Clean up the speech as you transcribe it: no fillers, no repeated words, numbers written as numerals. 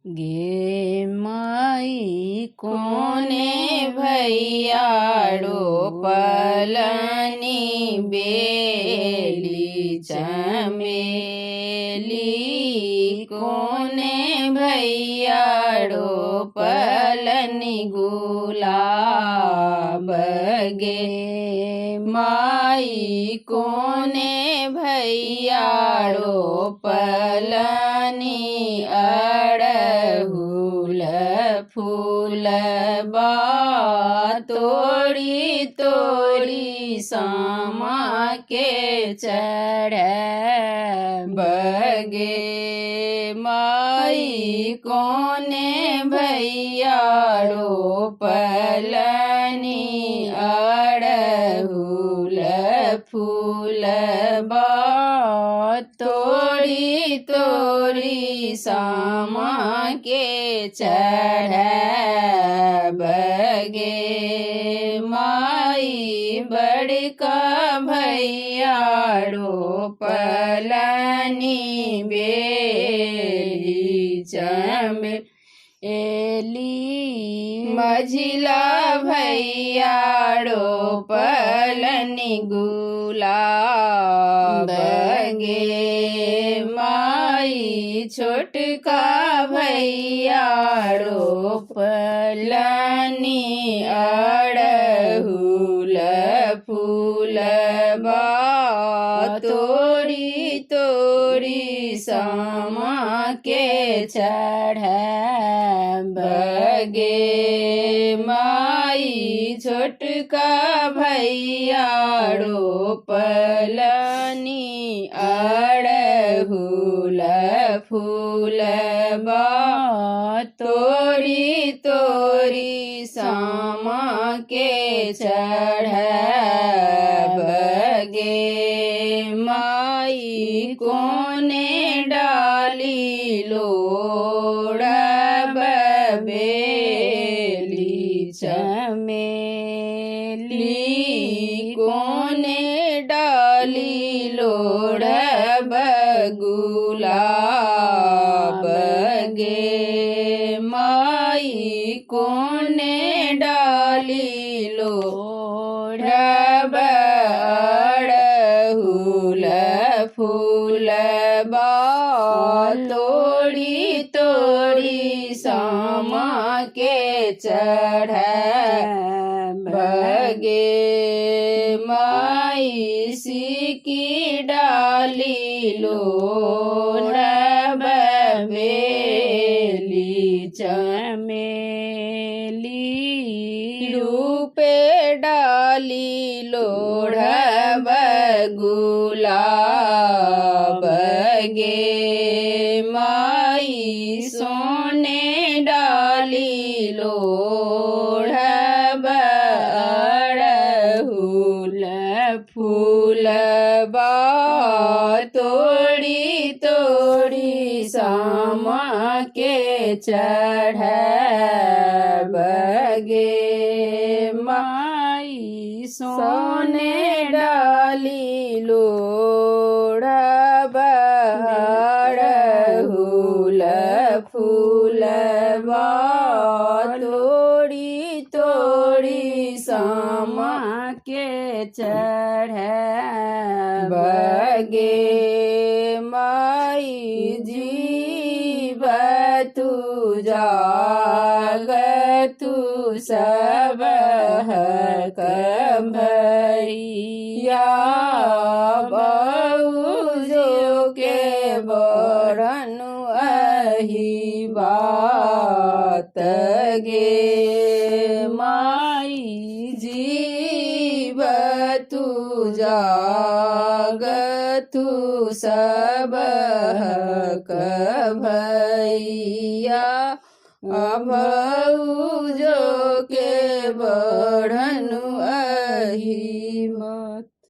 गे माई कोने भैयाड़ो पलनी बेली चमेली कोने भैयाड़ो पलनी गुलाब गे माई कोने भैयाड़ो पलनी अड़हुल फूल बा तोड़ी तोड़ी सामा के चढ़ बगे माई कोने भैयाड़ो पलनी अड़हुल फूल बा तोड़ी तोड़ी सामा के चढ़ बगे माई बड़का भैयाड़ो पलनी बेली चमेली मझिला भैयाड़ो पलनी गुलाब गे माई छोटका भैयाड़ो पलनी अड़हुल फूल बा तोड़ी तोड़ी सामा के चढ़ बगे माई छोटका भैयाड़ो पलनी अड़हुल फूल बा तोड़ी तोड़ी सामा के चढ़ बगे माई कोने डाली लोड़ बेली चमेली कोने डाली लोड़ गुलाब गे माई कोने डाली लोड़ अड़हुल फूल बा तोड़ी तोड़ी सामा के चढ़ बगे माई सिकी डाली लोड़ बेली चमेली रूपे डाली लोड़ गुलाब गे माई सोने डाली लोड़ अड़हुल फूल बा तोड़ी तोड़ी सामा के चढ़ बगे माई सोने डाली लोड़ अड़हुल फूल बा तोड़ी तोड़ी सामा के चढ़ बगे माई जीव तू जाग तू सब भैया बहु के बरनु अही बात गे माई जीव तू जाग तू सब भैया भौजो के बढ़